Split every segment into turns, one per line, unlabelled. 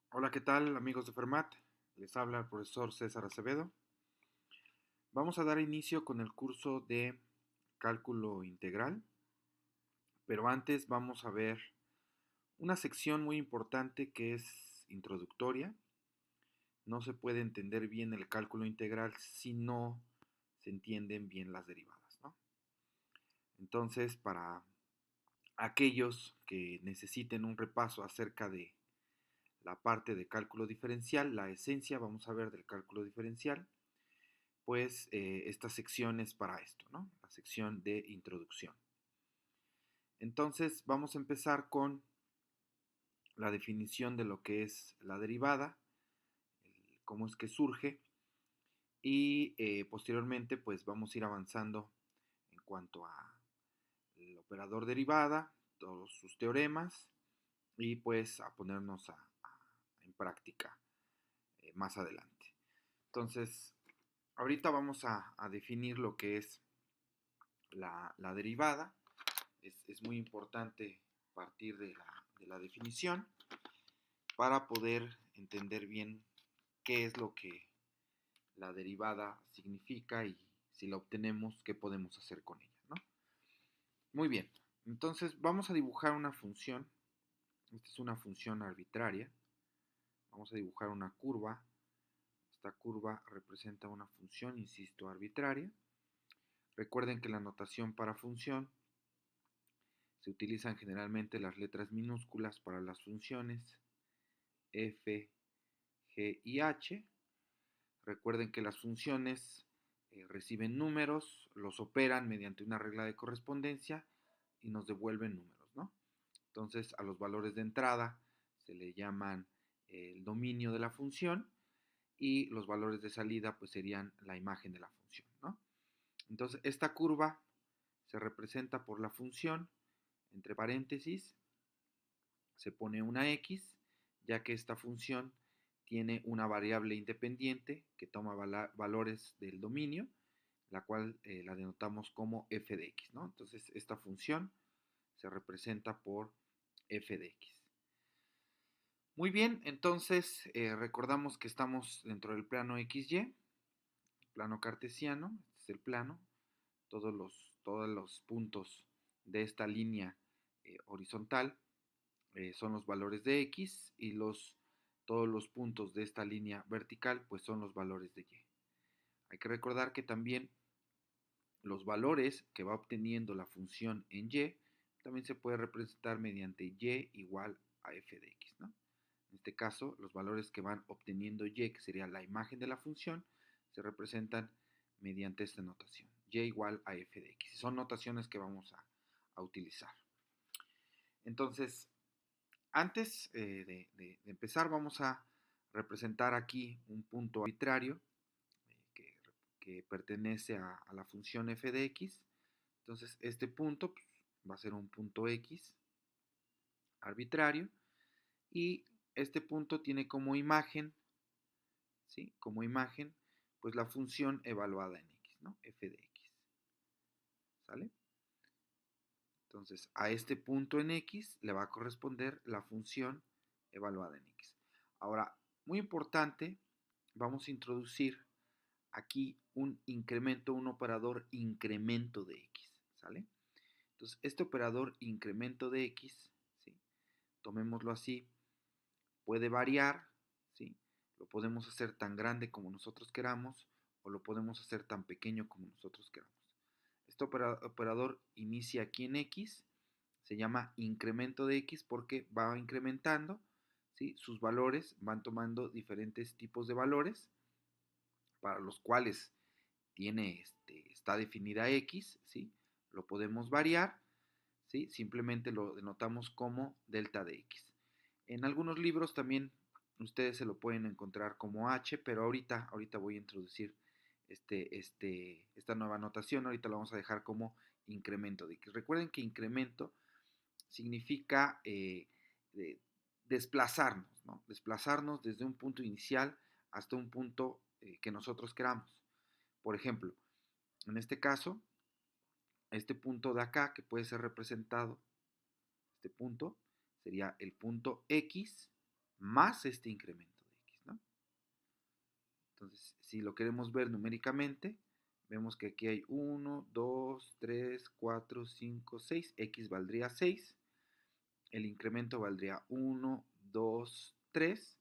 Hola, ¿qué tal amigos de Fermat? Les habla el profesor César Acevedo. Vamos a dar inicio con el curso de cálculo integral, pero antes vamos a ver una sección muy importante que es introductoria. No se puede entender bien el cálculo integral si no se entienden bien las derivadas, ¿no? Entonces, para aquellos que necesiten un repaso acerca de la parte de cálculo diferencial, la esencia, vamos a ver del cálculo diferencial, pues esta sección es para esto, ¿no? La sección de introducción. Entonces vamos a empezar con la definición de lo que es la derivada, cómo es que surge y posteriormente pues vamos a ir avanzando en cuanto a el operador derivada, todos sus teoremas y pues a ponernos en práctica más adelante. Entonces, ahorita vamos a definir lo que es la derivada. Es muy importante partir de la definición para poder entender bien qué es lo que la derivada significa y si la obtenemos, qué podemos hacer con ella, ¿no? Muy bien, entonces vamos a dibujar una función. Esta es una función arbitraria. Vamos a dibujar una curva. Esta curva representa una función, insisto, arbitraria. Recuerden que la notación para función se utilizan generalmente las letras minúsculas para las funciones f, g y h. Recuerden que las funciones reciben números, los operan mediante una regla de correspondencia y nos devuelven números, ¿no? Entonces a los valores de entrada se le llaman el dominio de la función y los valores de salida pues serían la imagen de la función, ¿no? Entonces esta curva se representa por la función, entre paréntesis, se pone una x, ya que esta función tiene una variable independiente que toma valores del dominio, la cual la denotamos como f de x, ¿no? Entonces esta función se representa por f de x. Muy bien, entonces recordamos que estamos dentro del plano XY, plano cartesiano, este es el plano, todos los puntos de esta línea horizontal son los valores de x y todos los puntos de esta línea vertical pues son los valores de y. Hay que recordar que también los valores que va obteniendo la función en y también se puede representar mediante y igual a f de x, ¿no? En este caso, los valores que van obteniendo y, que sería la imagen de la función, se representan mediante esta notación, y igual a f de x. Son notaciones que vamos a utilizar. Entonces, antes de empezar, vamos a representar aquí un punto arbitrario que pertenece a la función f de x. Entonces, este punto pues, va a ser un punto x arbitrario y este punto tiene como imagen, ¿sí? Como imagen, pues la función evaluada en x, ¿no? F de x, ¿sale? Entonces, a este punto en x le va a corresponder la función evaluada en x. Ahora, muy importante, vamos a introducir aquí un incremento, un operador incremento de x, ¿sale? Entonces, este operador incremento de x, ¿sí? Tomémoslo así, puede variar, ¿sí? Lo podemos hacer tan grande como nosotros queramos o lo podemos hacer tan pequeño como nosotros queramos. Este operador inicia aquí en x, se llama incremento de x porque va incrementando, ¿sí? Sus valores van tomando diferentes tipos de valores para los cuales está definida x, ¿sí? Lo podemos variar, ¿sí? Simplemente lo denotamos como delta de x. En algunos libros también ustedes se lo pueden encontrar como h, pero ahorita voy a introducir esta nueva notación, ahorita lo vamos a dejar como incremento de x. Recuerden que incremento significa desplazarnos, ¿no? Desplazarnos desde un punto inicial hasta un punto que nosotros queramos. Por ejemplo, en este caso, este punto de acá que puede ser representado, este punto sería el punto X, más este incremento de x, ¿no? Entonces, si lo queremos ver numéricamente, vemos que aquí hay 1, 2, 3, 4, 5, 6. X valdría 6. El incremento valdría 1, 2, 3.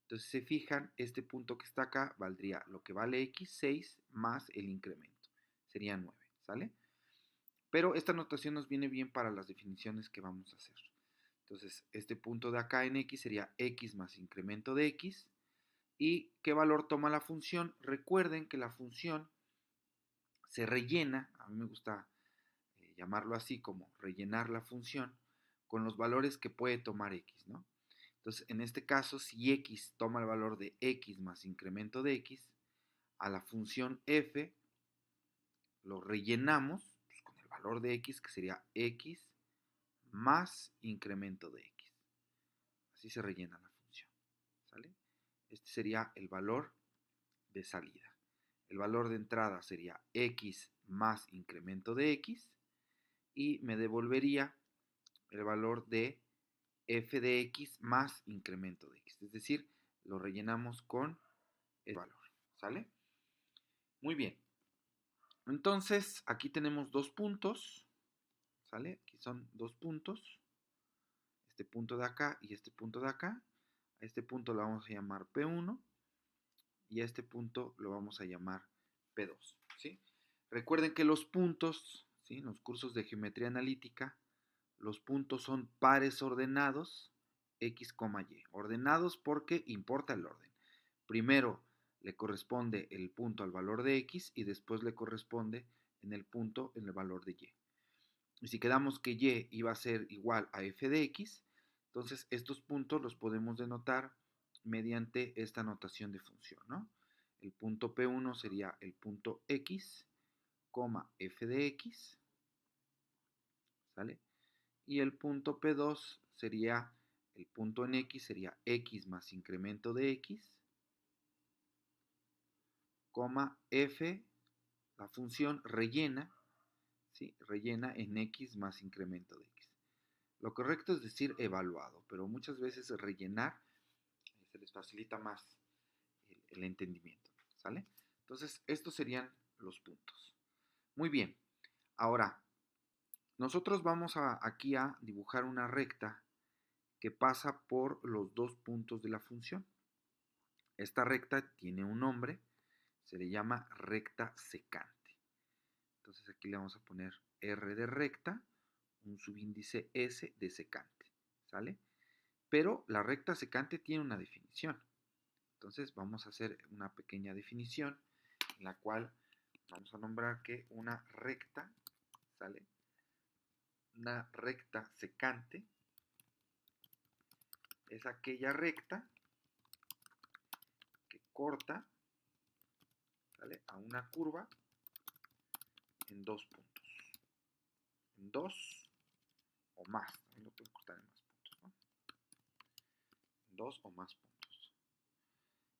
Entonces, si se fijan, este punto que está acá valdría lo que vale x, 6, más el incremento. Sería 9, ¿sale? Pero esta notación nos viene bien para las definiciones que vamos a hacer. Entonces, este punto de acá en x sería x más incremento de x. ¿Y qué valor toma la función? Recuerden que la función se rellena, a mí me gusta llamarlo así como rellenar la función, con los valores que puede tomar x, ¿no? Entonces, en este caso, si x toma el valor de x más incremento de x, a la función f lo rellenamos pues, con el valor de x, que sería x más incremento de x. Así se rellena la función, ¿sale? Este sería el valor de salida. El valor de entrada sería x más incremento de x y me devolvería el valor de f de x más incremento de x. Es decir, lo rellenamos con el valor, ¿sale? Muy bien. Entonces, aquí tenemos dos puntos, ¿sale? Aquí son dos puntos, este punto de acá y este punto de acá. A este punto lo vamos a llamar P1 y a este punto lo vamos a llamar P2, ¿sí? Recuerden que los puntos, ¿sí? En los cursos de geometría analítica, los puntos son pares ordenados, x, y. Ordenados porque importa el orden. Primero le corresponde el punto al valor de x y después le corresponde en el punto en el valor de y. Y si quedamos que y iba a ser igual a f de x, entonces estos puntos los podemos denotar mediante esta notación de función, ¿no? El punto P1 sería el punto x, f de x, ¿sale? Y el punto P2 sería, el punto en x sería x más incremento de x, f, la función rellena, ¿sí? Rellena en x más incremento de x. Lo correcto es decir evaluado, pero muchas veces rellenar se les facilita más el entendimiento, ¿sale? Entonces, estos serían los puntos. Muy bien, ahora, nosotros vamos aquí a dibujar una recta que pasa por los dos puntos de la función. Esta recta tiene un nombre, se le llama recta secante. Entonces aquí le vamos a poner R de recta, un subíndice S de secante, ¿sale? Pero la recta secante tiene una definición. Entonces vamos a hacer una pequeña definición en la cual vamos a nombrar que una recta, ¿sale? Una recta secante es aquella recta que corta, ¿sale? A una curva en dos puntos. En dos o más. También lo pueden cortar en más puntos, ¿no? En dos o más puntos.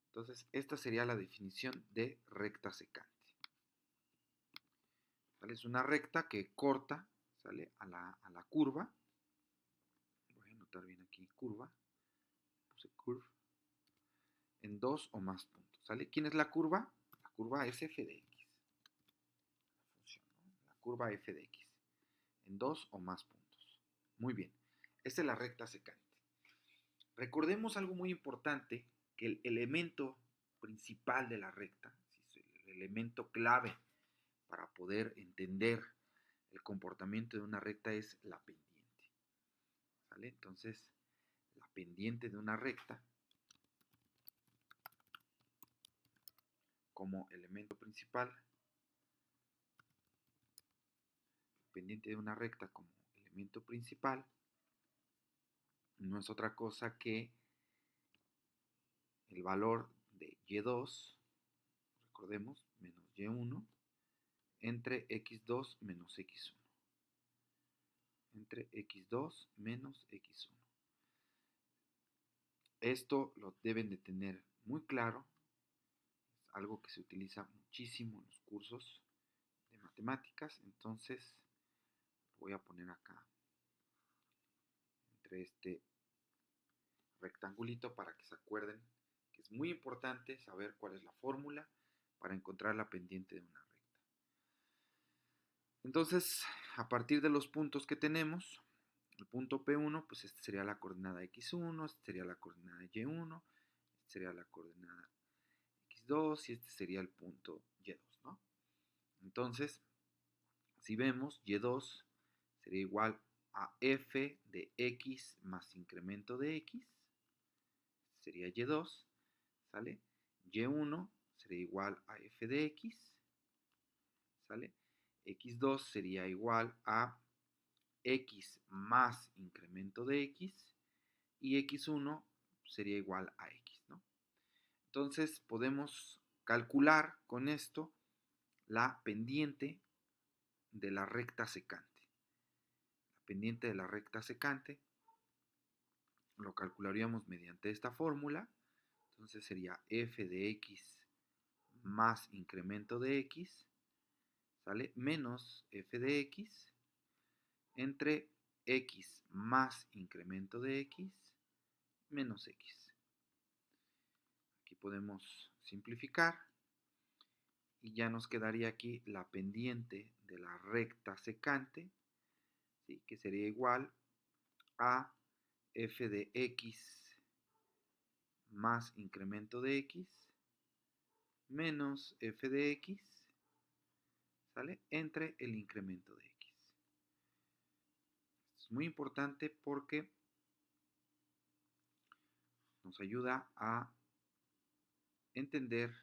Entonces, esta sería la definición de recta secante. ¿Sale? Es una recta que corta, ¿sale? A la curva. Voy a anotar bien aquí curva. Puse curve. En dos o más puntos, ¿sale? ¿Quién es la curva? La curva es f de x. La función, ¿no? La curva f de x. En dos o más puntos. Muy bien. Esta es la recta secante. Recordemos algo muy importante, que el elemento principal de la recta, el elemento clave para poder entender el comportamiento de una recta es la pendiente, ¿sale? Entonces, la pendiente de una recta como elemento principal, pendiente de una recta como elemento principal, no es otra cosa que el valor de y2, recordemos, menos y1, entre x2 menos x1. Entre x2 menos x1. Esto lo deben de tener muy claro. Es algo que se utiliza muchísimo en los cursos de matemáticas. Entonces, voy a poner acá entre este rectangulito para que se acuerden que es muy importante saber cuál es la fórmula para encontrar la pendiente de una recta. Entonces, a partir de los puntos que tenemos, el punto P1, pues este sería la coordenada X1, este sería la coordenada Y1, este sería la coordenada X2 y este sería el punto Y2, ¿no? Entonces, si vemos, Y2 sería igual a f de x más incremento de x, sería Y2, ¿sale? Y1 sería igual a f de x, ¿sale? X2 sería igual a x más incremento de x y x1 sería igual a x, ¿no? Entonces podemos calcular con esto la pendiente de la recta secante. La pendiente de la recta secante lo calcularíamos mediante esta fórmula. Entonces sería f de x más incremento de x, ¿sale? Menos f de x entre x más incremento de x menos x. Aquí podemos simplificar y ya nos quedaría aquí la pendiente de la recta secante, ¿sí? Que sería igual a f de x más incremento de x menos f de x, ¿sale? Entre el incremento de x. Esto es muy importante porque nos ayuda a entender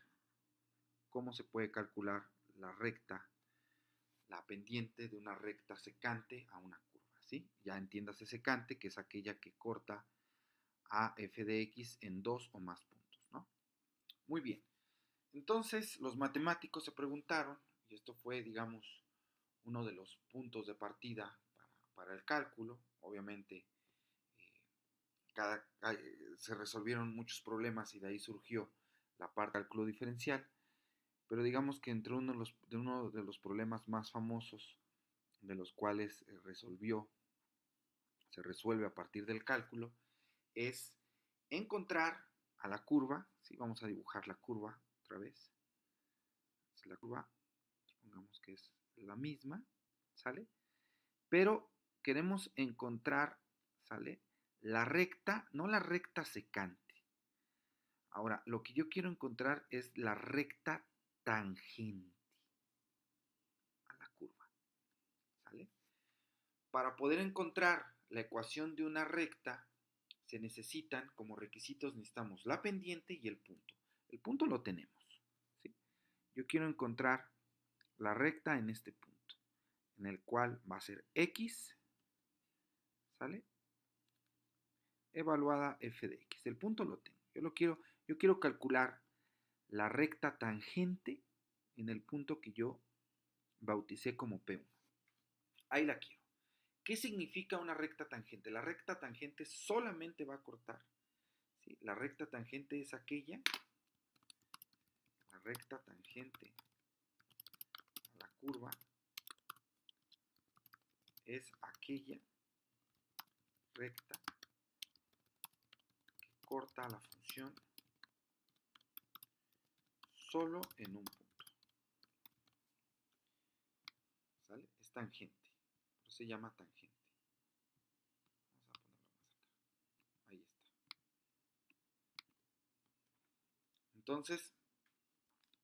cómo se puede calcular la recta, la pendiente de una recta secante a una curva, ¿sí? Ya entiéndase secante, que es aquella que corta a f de x en dos o más puntos, ¿no? Muy bien. Entonces, los matemáticos se preguntaron, y esto fue, digamos, uno de los puntos de partida para el cálculo. Obviamente, se resolvieron muchos problemas y de ahí surgió la parte del cálculo diferencial. Pero digamos que entre uno de los problemas más famosos de los cuales se resuelve a partir del cálculo, es encontrar a la curva, ¿sí? Vamos a dibujar la curva otra vez. La curva, supongamos que es la misma, ¿sale? Pero queremos encontrar, ¿sale? La recta, no la recta secante. Ahora, lo que yo quiero encontrar es la recta tangente a la curva, ¿sale? Para poder encontrar la ecuación de una recta, se necesitan, como requisitos, necesitamos la pendiente y el punto. El punto lo tenemos, ¿sí? Yo quiero encontrar la recta en este punto, en el cual va a ser x, ¿sale? Evaluada f de x. El punto lo tengo. Yo quiero calcular la recta tangente en el punto que yo bauticé como P1. Ahí la quiero. ¿Qué significa una recta tangente? La recta tangente solamente va a cortar, ¿sí? La recta tangente es aquella, la recta tangente a la curva es aquella recta que corta la función solo en un punto, ¿sale? Es tangente, por eso se llama tangente. Vamos a ponerlo más acá. Ahí está. Entonces,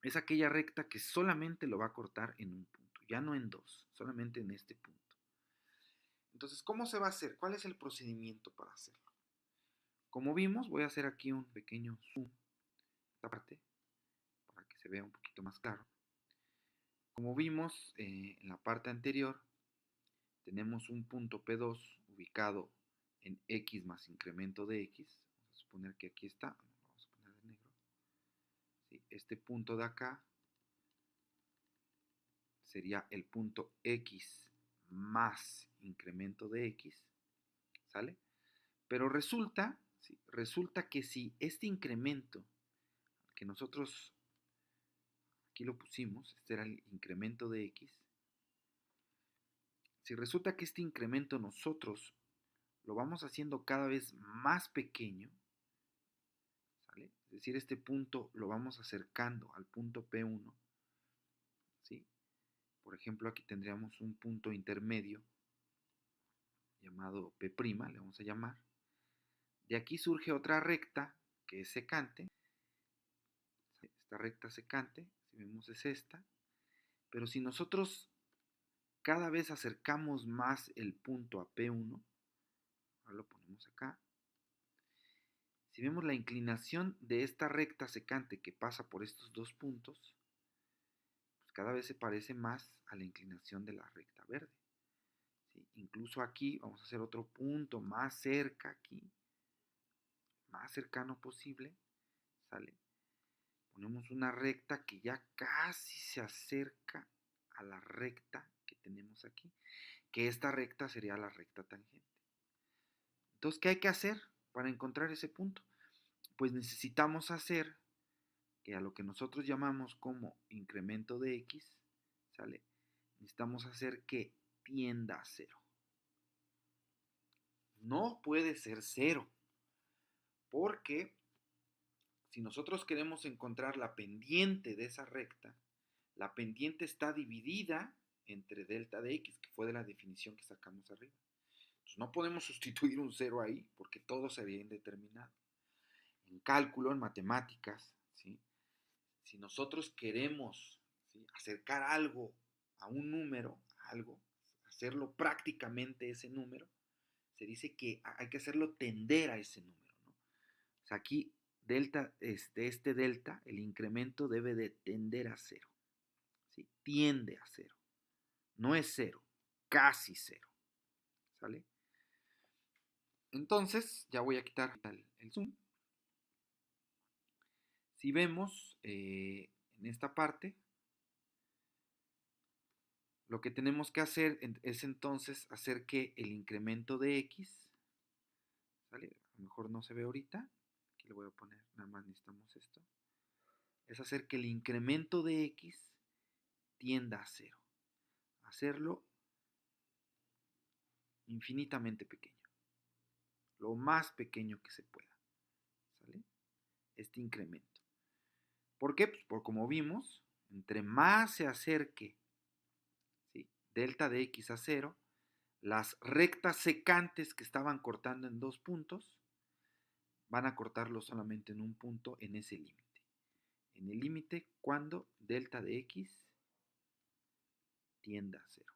es aquella recta que solamente lo va a cortar en un punto, ya no en dos, solamente en este punto. Entonces, ¿cómo se va a hacer? ¿Cuál es el procedimiento para hacerlo? Como vimos, voy a hacer aquí un pequeño zoom, esta parte, para que se vea un poquito más claro. Como vimos en la parte anterior, tenemos un punto P2 ubicado en x más incremento de x. Vamos a suponer que aquí está, vamos a poner de negro. ¿Sí? Este punto de acá sería el punto x más incremento de x, ¿sale? Pero resulta, ¿sí? Resulta que si este incremento que nosotros aquí lo pusimos, este era el incremento de x, si resulta que este incremento nosotros lo vamos haciendo cada vez más pequeño, es decir, este punto lo vamos acercando al punto P1, ¿sí? Por ejemplo, aquí tendríamos un punto intermedio llamado P', le vamos a llamar. De aquí surge otra recta que es secante. Esta recta secante, si vemos, es esta. Pero si nosotros cada vez acercamos más el punto a P1, ahora lo ponemos acá. Si vemos la inclinación de esta recta secante que pasa por estos dos puntos, pues cada vez se parece más a la inclinación de la recta verde. ¿Sí? Incluso aquí vamos a hacer otro punto más cerca aquí, más cercano posible, ¿sale? Ponemos una recta que ya casi se acerca a la recta que tenemos aquí, que esta recta sería la recta tangente. Entonces, ¿qué hay que hacer para encontrar ese punto? Pues necesitamos hacer que a lo que nosotros llamamos como incremento de x, ¿sale? Necesitamos hacer que tienda a cero. No puede ser cero, porque si nosotros queremos encontrar la pendiente de esa recta, la pendiente está dividida entre delta de x, que fue de la definición que sacamos arriba. Entonces no podemos sustituir un cero ahí, porque todo sería indeterminado. En cálculo, en matemáticas, ¿sí? Si nosotros queremos, ¿sí?, acercar algo a un número, algo, hacerlo prácticamente ese número, se dice que hay que hacerlo tender a ese número, ¿no? O sea, aquí delta, este delta, el incremento debe de tender a cero, ¿sí? Tiende a cero. No es cero, casi cero, ¿sale? Entonces, ya voy a quitar el zoom. Si vemos en esta parte, lo que tenemos que hacer es entonces hacer que el incremento de x, ¿sale? A lo mejor no se ve ahorita, aquí le voy a poner, nada más necesitamos esto, es hacer que el incremento de x tienda a cero, hacerlo infinitamente pequeño, lo más pequeño que se pueda, ¿sale? Este incremento. ¿Por qué? Pues por como vimos, entre más se acerque, ¿sí?, delta de x a cero, las rectas secantes que estaban cortando en dos puntos van a cortarlo solamente en un punto en ese límite. En el límite cuando delta de x tienda a cero.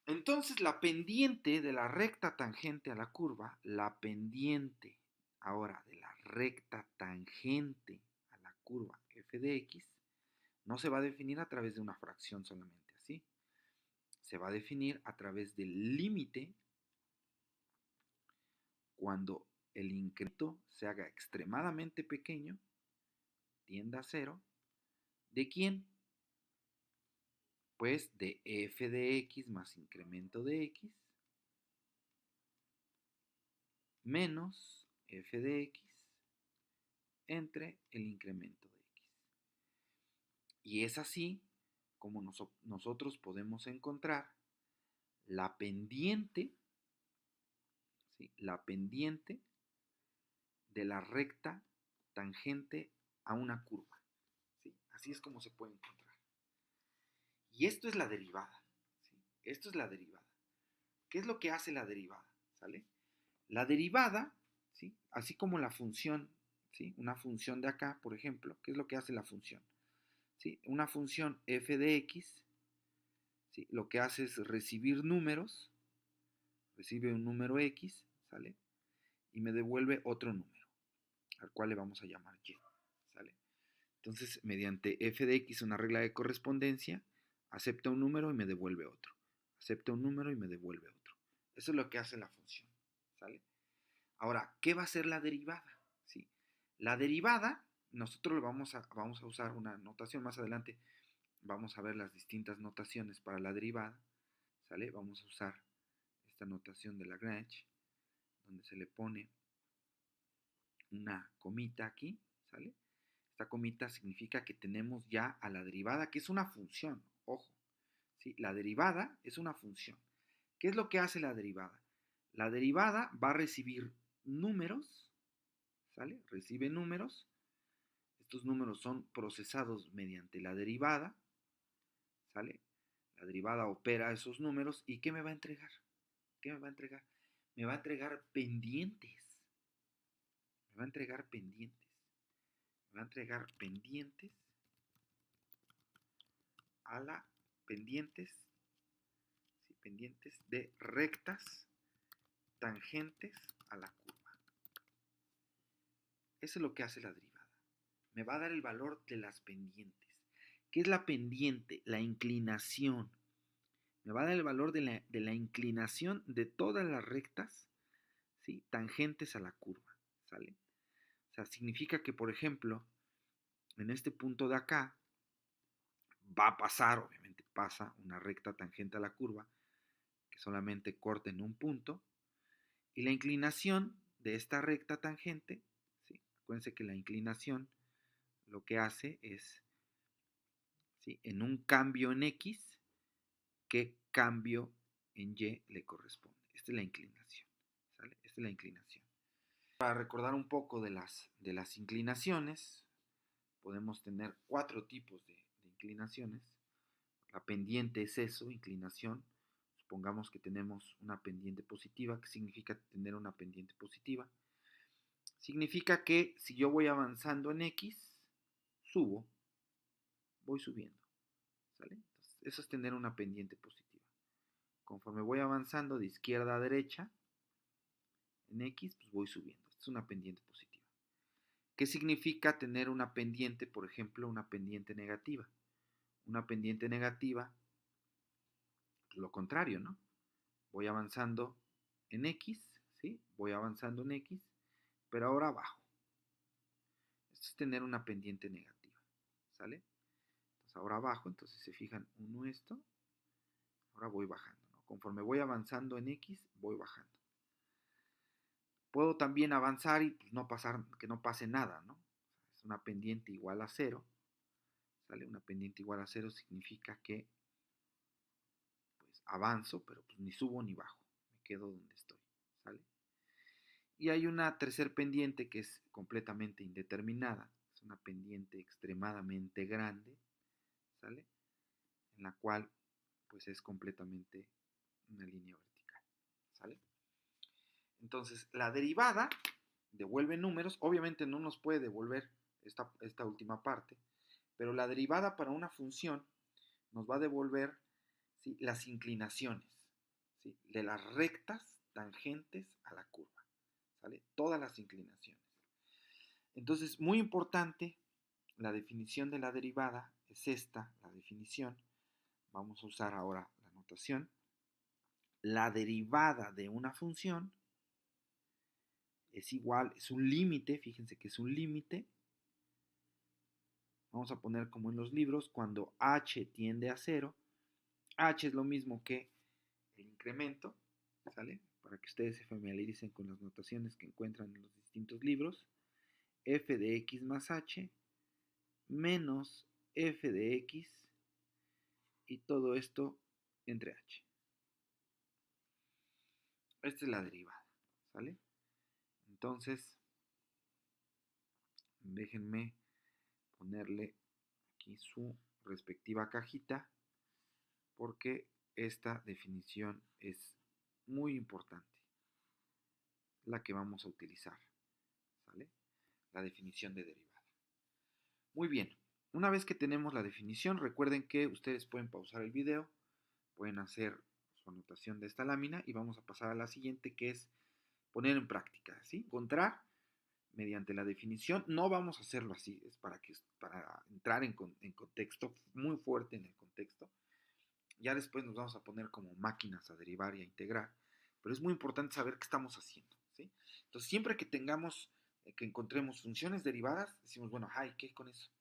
Entonces la pendiente de la recta tangente a la curva, la pendiente ahora de la recta tangente a la curva f de x, no se va a definir a través de una fracción solamente así. Se va a definir a través del límite cuando el incremento se haga extremadamente pequeño, tienda a cero. ¿De quién? Pues de f de x más incremento de x menos f de x entre el incremento de x. Y es así como nosotros podemos encontrar la pendiente, ¿sí?, la pendiente de la recta tangente a una curva, ¿sí? Así es como se puede encontrar. Y esto es la derivada, ¿sí? Esto es la derivada. ¿Qué es lo que hace la derivada? ¿Sale? La derivada, ¿sí?, así como la función, ¿sí?, una función de acá, por ejemplo, ¿qué es lo que hace la función? ¿Sí? Una función f de x, ¿sí?, lo que hace es recibir números, recibe un número x, ¿sale?, y me devuelve otro número, al cual le vamos a llamar y, ¿sale? Entonces, mediante f de x, una regla de correspondencia, acepta un número y me devuelve otro. Acepta un número y me devuelve otro. Eso es lo que hace la función, ¿sale? Ahora, ¿qué va a ser la derivada? ¿Sí? La derivada, nosotros vamos a usar una notación más adelante. Vamos a ver las distintas notaciones para la derivada, ¿sale? Vamos a usar esta notación de Lagrange, donde se le pone una comita aquí, ¿sale? Esta comita significa que tenemos ya a la derivada, que es una función, ojo, ¿sí? La derivada es una función. ¿Qué es lo que hace la derivada? La derivada va a recibir números, ¿sale? Recibe números. Estos números son procesados mediante la derivada, ¿sale? La derivada opera esos números y ¿qué me va a entregar? ¿Qué me va a entregar? Me va a entregar pendientes. Me va a entregar pendientes. Me va a entregar pendientes a la pendientes, ¿sí? Pendientes de rectas tangentes a la curva. Eso es lo que hace la derivada. Me va a dar el valor de las pendientes. ¿Qué es la pendiente? La inclinación. Me va a dar el valor de la inclinación de todas las rectas, ¿sí? Tangentes a la curva, ¿sale? O sea, significa que, por ejemplo, en este punto de acá, va a pasar, obviamente pasa una recta tangente a la curva, que solamente corta en un punto, y la inclinación de esta recta tangente, ¿sí? Acuérdense que la inclinación lo que hace es, ¿sí? En un cambio en X, ¿qué cambio en Y le corresponde? Esta es la inclinación, ¿sale? Esta es la inclinación. Para recordar un poco de las inclinaciones, podemos tener 4 tipos de inclinaciones. La pendiente es eso, inclinación. Supongamos que tenemos una pendiente positiva. ¿Qué significa tener una pendiente positiva? Significa que si yo voy avanzando en X, subo, voy subiendo, ¿sale? Entonces, eso es tener una pendiente positiva. Conforme voy avanzando de izquierda a derecha, en X, pues voy subiendo. Esta es una pendiente positiva. ¿Qué significa tener una pendiente, por ejemplo, una pendiente negativa? Una pendiente negativa, pues lo contrario, ¿no? Voy avanzando en X, ¿sí? Voy avanzando en X, pero ahora bajo. Esto es tener una pendiente negativa, ¿sale? Entonces ahora bajo, entonces se fijan uno esto, ahora voy bajando, ¿no? Conforme voy avanzando en X, voy bajando. Puedo también avanzar y pues, no pasar, que no pase nada, ¿no? Es una pendiente igual a 0, ¿sale? Una pendiente igual a 0 significa que pues avanzo, pero pues ni subo ni bajo, me quedo donde estoy, ¿sale? Y hay una tercer pendiente que es completamente indeterminada, es una pendiente extremadamente grande, ¿sale? En la cual pues es completamente una línea vertical, ¿sale? Entonces, la derivada devuelve números, obviamente no nos puede devolver esta última parte, pero la derivada para una función nos va a devolver, ¿sí? Las inclinaciones, ¿sí? De las rectas tangentes a la curva, ¿sale? Todas las inclinaciones. Entonces, muy importante, la definición de la derivada es esta, la definición. Vamos a usar ahora la notación. La derivada de una función es igual, es un límite, fíjense que es un límite. Vamos a poner como en los libros, cuando h tiende a 0, h es lo mismo que el incremento, ¿sale? Para que ustedes se familiaricen con las notaciones que encuentran en los distintos libros. F de x más h menos f de x y todo esto entre h. Esta es la derivada, ¿sale? Entonces, déjenme ponerle aquí su respectiva cajita porque esta definición es muy importante, la que vamos a utilizar, ¿sale? La definición de derivada. Muy bien, una vez que tenemos la definición, recuerden que ustedes pueden pausar el video, pueden hacer su anotación de esta lámina y vamos a pasar a la siguiente, que es poner en práctica, ¿sí? Encontrar mediante la definición, no vamos a hacerlo así, es para entrar en contexto, muy fuerte en el contexto. Ya después nos vamos a poner como máquinas a derivar y a integrar, pero es muy importante saber qué estamos haciendo, ¿sí? Entonces, siempre que tengamos, que encontremos funciones derivadas, decimos, bueno, ay, ¿qué con eso?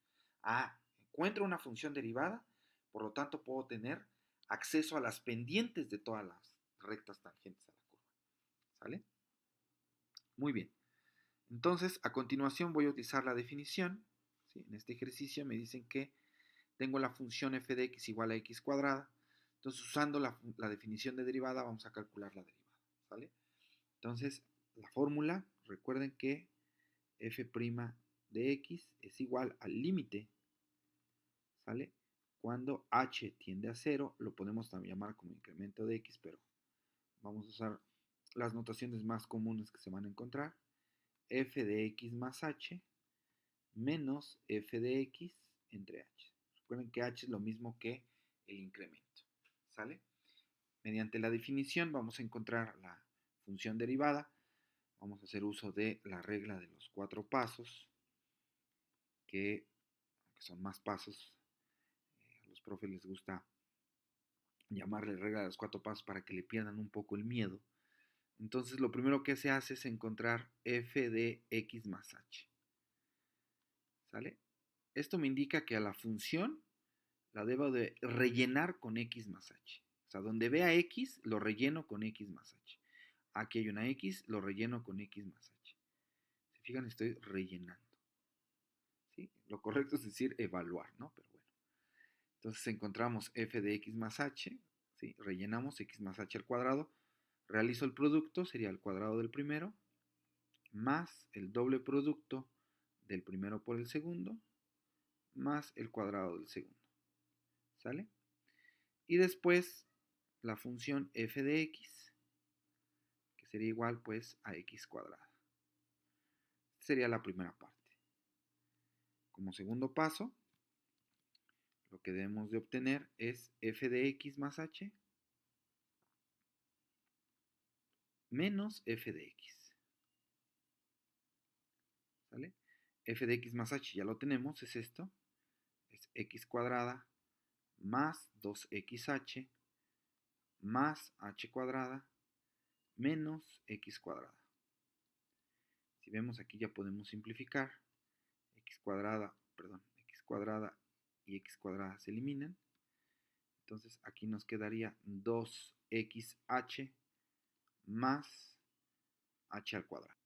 Ah, encuentro una función derivada, por lo tanto puedo tener acceso a las pendientes de todas las rectas tangentes a la curva, ¿sale? Muy bien. Entonces, a continuación voy a utilizar la definición, ¿sí? En este ejercicio me dicen que tengo la función f de x igual a x cuadrada. Entonces, usando la definición de derivada, vamos a calcular la derivada, ¿sale? Entonces, la fórmula, recuerden que f' de x es igual al límite, ¿sale? Cuando h tiende a 0, lo podemos también llamar como incremento de x, pero vamos a usar las notaciones más comunes que se van a encontrar. F de x más h menos f de x entre h. Recuerden que h es lo mismo que el incremento, ¿sale? Mediante la definición vamos a encontrar la función derivada. Vamos a hacer uso de la regla de los 4 pasos, que aunque son más pasos, a los profes les gusta llamarle regla de los 4 pasos para que le pierdan un poco el miedo. Entonces lo primero que se hace es encontrar f de x más h, ¿sale? Esto me indica que a la función la debo de rellenar con x más h. O sea, donde vea x, lo relleno con x más h. Aquí hay una x, lo relleno con x más h. Se fijan, estoy rellenando. ¿Sí? Lo correcto es decir evaluar, ¿no? Pero bueno. Entonces encontramos f de x más h, ¿sí? Rellenamos x más h al cuadrado. Realizo el producto, sería el cuadrado del primero, más el doble producto del primero por el segundo, más el cuadrado del segundo. ¿Sale? Y después la función f de x, que sería igual pues a x cuadrada. Esta sería la primera parte. Como segundo paso, lo que debemos de obtener es f de x más h menos f de x. ¿Sale? F de x más h ya lo tenemos, es esto. Es x cuadrada más 2xh más h cuadrada menos x cuadrada. Si vemos aquí ya podemos simplificar. X cuadrada y x cuadrada se eliminan. Entonces aquí nos quedaría 2xh más h al cuadrado.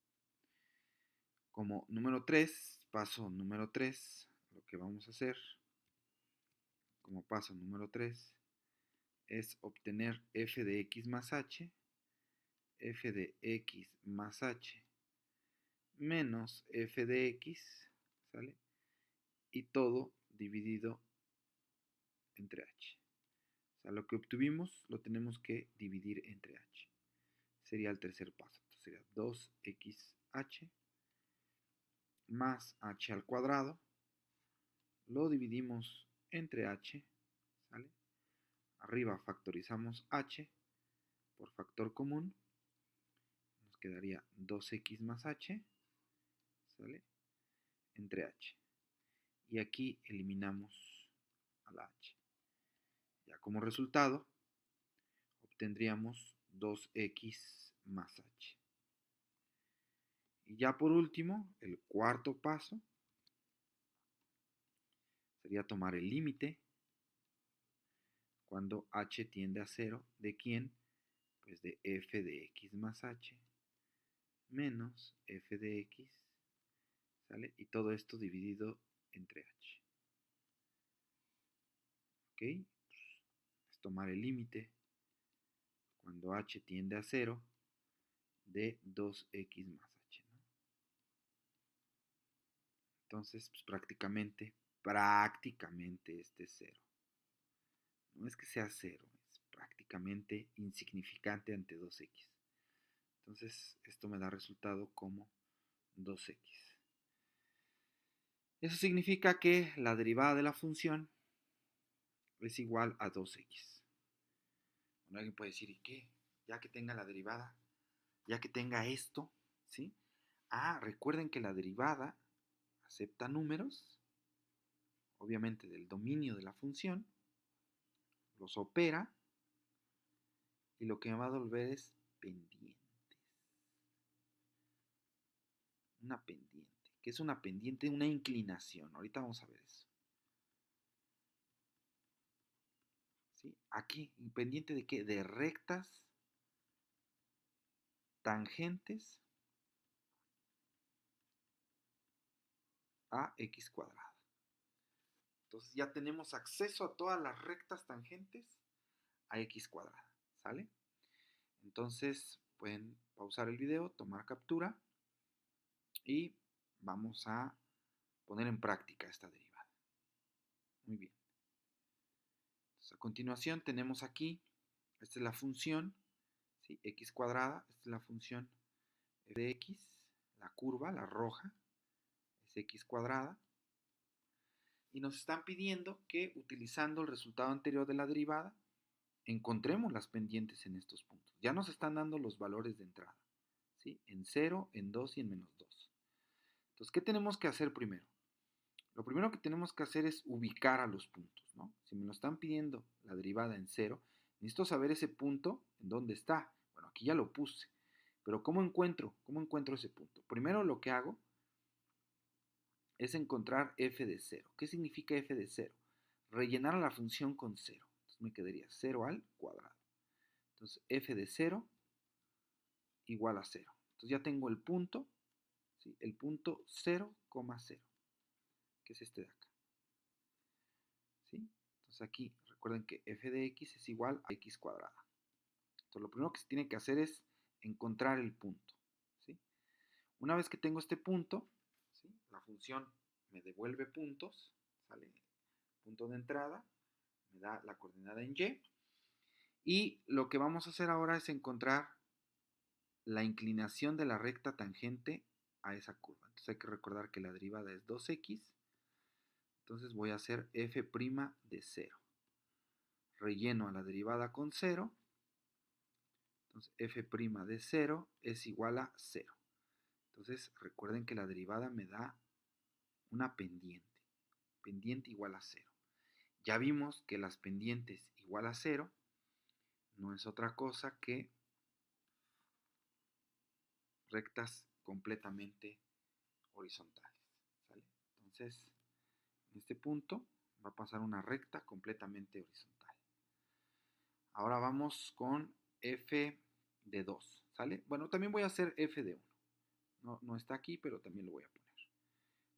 Como número 3, paso número 3, lo que vamos a hacer como paso número 3 es obtener f de x más h, f de x más h menos f de x, ¿sale? Y todo dividido entre h. O sea, lo que obtuvimos lo tenemos que dividir entre h. Sería el tercer paso. Entonces sería 2xh más h al cuadrado. Lo dividimos entre h, ¿sale? Arriba factorizamos h por factor común. Nos quedaría 2x más h, ¿sale? Entre h. Y aquí eliminamos a la h. Ya como resultado, obtendríamos 2x más h. Y ya por último, el cuarto paso sería tomar el límite cuando h tiende a 0. ¿De quién? Pues de f de x más h menos f de x, ¿sale? Y todo esto dividido entre h. ¿Ok? Es tomar el límite cuando h tiende a 0 de 2x más h, ¿no? Entonces, pues prácticamente este es 0. No es que sea 0, es prácticamente insignificante ante 2x. Entonces, esto me da resultado como 2x. Eso significa que la derivada de la función es igual a 2x. Bueno, alguien puede decir, ¿y qué? Ya que tenga la derivada, ya que tenga esto, ¿sí? Recuerden que la derivada acepta números, obviamente del dominio de la función, los opera, y lo que me va a devolver es pendientes. Una pendiente. ¿Qué es una pendiente? Una inclinación. Ahorita vamos a ver eso. ¿Sí? Aquí, ¿pendiente de qué? De rectas tangentes a x cuadrada. Entonces ya tenemos acceso a todas las rectas tangentes a x cuadrada. ¿Sale? Entonces pueden pausar el video, tomar captura y vamos a poner en práctica esta derivada. Muy bien. Entonces, a continuación tenemos aquí, esta es la función, ¿sí? X cuadrada, esta es la función f de x, la curva, la roja, es x cuadrada. Y nos están pidiendo que, utilizando el resultado anterior de la derivada, encontremos las pendientes en estos puntos. Ya nos están dando los valores de entrada, ¿sí? En 0, en 2 y en menos 2. Entonces, ¿qué tenemos que hacer primero? Lo primero que tenemos que hacer es ubicar a los puntos, ¿no? Si me lo están pidiendo la derivada en 0, necesito saber ese punto en dónde está. Bueno, aquí ya lo puse, pero ¿cómo encuentro ese punto? Primero lo que hago es encontrar f de 0. ¿Qué significa f de 0? Rellenar a la función con 0. Entonces me quedaría 0 al cuadrado. Entonces f de 0 igual a 0. Entonces ya tengo el punto, ¿sí? El punto 0,0, que es este de acá. ¿Sí? Entonces aquí recuerden que f de x es igual a x cuadrada. Entonces lo primero que se tiene que hacer es encontrar el punto. ¿Sí? Una vez que tengo este punto, ¿sí? La función me devuelve puntos, ¿sale? Punto de entrada, me da la coordenada en y. Y lo que vamos a hacer ahora es encontrar la inclinación de la recta tangente a esa curva. Entonces hay que recordar que la derivada es 2x. Entonces voy a hacer f' de 0. Relleno a la derivada con 0. Entonces f' de 0 es igual a 0. Entonces recuerden que la derivada me da una pendiente. Pendiente igual a 0. Ya vimos que las pendientes igual a 0 no es otra cosa que rectas completamente horizontales, ¿sale? Entonces, en este punto va a pasar una recta completamente horizontal. Ahora vamos con f de 2, ¿sale? Bueno, también voy a hacer f de 1. No está aquí, pero también lo voy a poner.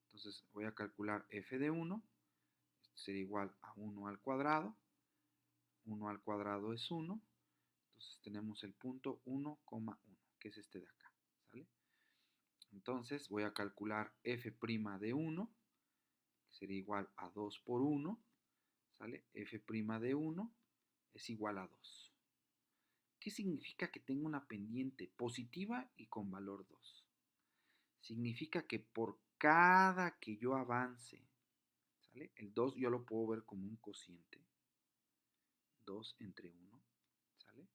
Entonces, voy a calcular f de 1. Esto sería igual a 1 al cuadrado. 1 al cuadrado es 1. Entonces, tenemos el punto 1,1, que es este de acá, ¿sale? Entonces voy a calcular f' de 1, que sería igual a 2 por 1, ¿sale? F' de 1 es igual a 2. ¿Qué significa que tengo una pendiente positiva y con valor 2? Significa que por cada que yo avance, ¿sale? El 2 yo lo puedo ver como un cociente, 2 entre 1, ¿sale?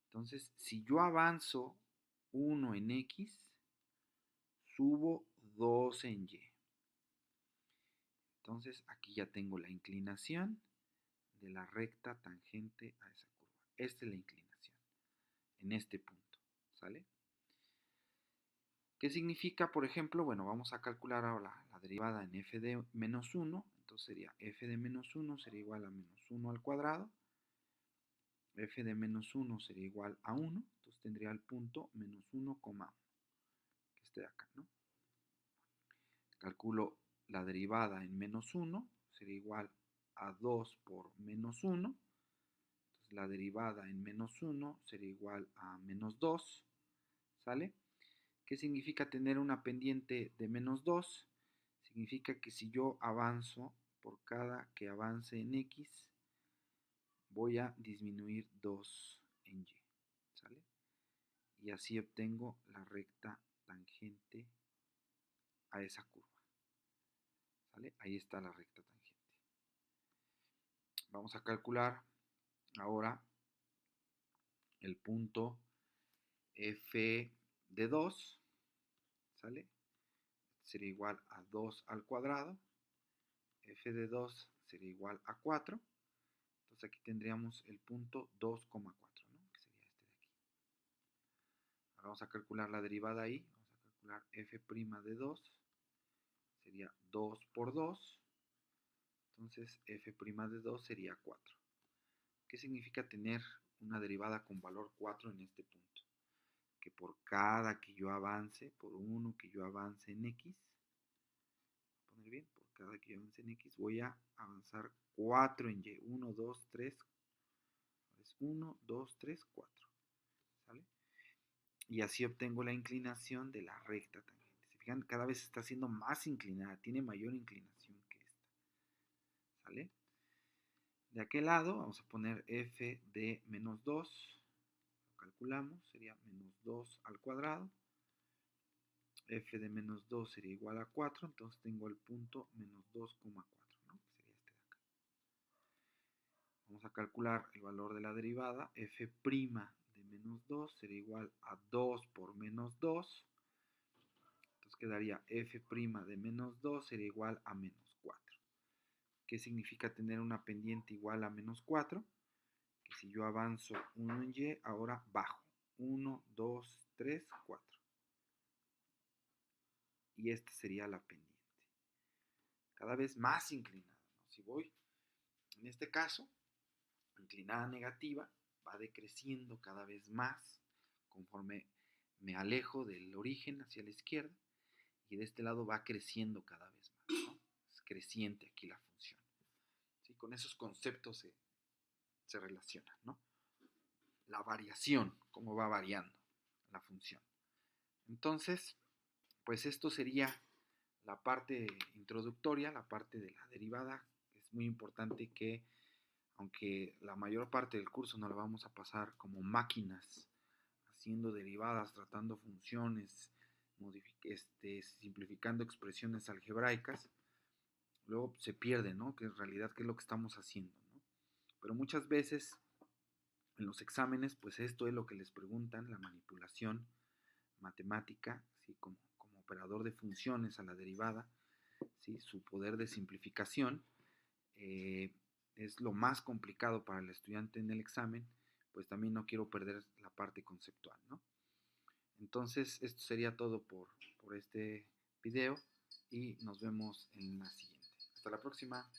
Entonces, si yo avanzo 1 en x, subo 2 en y. Entonces aquí ya tengo la inclinación de la recta tangente a esa curva. Esta es la inclinación en este punto, ¿sale? ¿Qué significa, por ejemplo? Bueno, vamos a calcular ahora la derivada en f de menos 1. Entonces sería f de menos 1 sería igual a menos 1 al cuadrado. F de menos 1 sería igual a 1. Entonces tendría el punto menos 1,1, que esté de acá, ¿no? Calculo la derivada en menos 1, sería igual a 2 por menos 1. Entonces la derivada en menos 1 sería igual a menos 2, ¿sale? ¿Qué significa tener una pendiente de menos 2? Significa que si yo avanzo, por cada que avance en x, voy a disminuir 2 en y, ¿sale? Y así obtengo la recta tangente a esa curva, ¿sale? Ahí está la recta tangente. Vamos a calcular ahora el punto f de 2, ¿sale? Sería igual a 2 al cuadrado. F de 2 sería igual a 4. Entonces aquí tendríamos el punto 2,4, ¿no? Que sería este de aquí. Ahora vamos a calcular la derivada ahí. Vamos a calcular f' de 2. Sería 2 por 2. Entonces f' de 2 sería 4. ¿Qué significa tener una derivada con valor 4 en este punto? Que por cada que yo avance, por uno que yo avance en x, voy a poner bien, por cada que yo avance en x, voy a avanzar 4 en y. 1, 2, 3, es 1, 2, 3, 4. ¿Sale? Y así obtengo la inclinación de la recta tangente. Fijan, cada vez está siendo más inclinada, tiene mayor inclinación que esta. ¿Sale? De aquel lado vamos a poner f de menos 2, lo calculamos, sería menos 2 al cuadrado. F de menos 2 sería igual a 4, entonces tengo el punto menos 2,4, ¿no? Que sería este de acá. Vamos a calcular el valor de la derivada. F' de menos 2 sería igual a 2 por menos 2. Entonces quedaría F' de menos 2 sería igual a menos 4. ¿Qué significa tener una pendiente igual a menos 4? Que si yo avanzo 1 en Y, ahora bajo. 1, 2, 3, 4. Y esta sería la pendiente. Cada vez más inclinada, ¿no? Si voy, en este caso, inclinada negativa, va decreciendo cada vez más conforme me alejo del origen hacia la izquierda, y de este lado va creciendo cada vez más, ¿no? Es creciente aquí la función. ¿Sí? Con esos conceptos se relaciona, ¿no? La variación, cómo va variando la función. Entonces, pues esto sería la parte introductoria, la parte de la derivada. Es muy importante que, aunque la mayor parte del curso nos lo vamos a pasar como máquinas, haciendo derivadas, tratando funciones, simplificando expresiones algebraicas, luego se pierde, ¿no? Que en realidad qué es lo que estamos haciendo, ¿no? Pero muchas veces en los exámenes, pues esto es lo que les preguntan, la manipulación matemática, ¿sí? Como operador de funciones a la derivada, ¿sí? Su poder de simplificación es lo más complicado para el estudiante en el examen, pues también no quiero perder la parte conceptual, ¿no? Entonces, esto sería todo por este video y nos vemos en la siguiente. Hasta la próxima.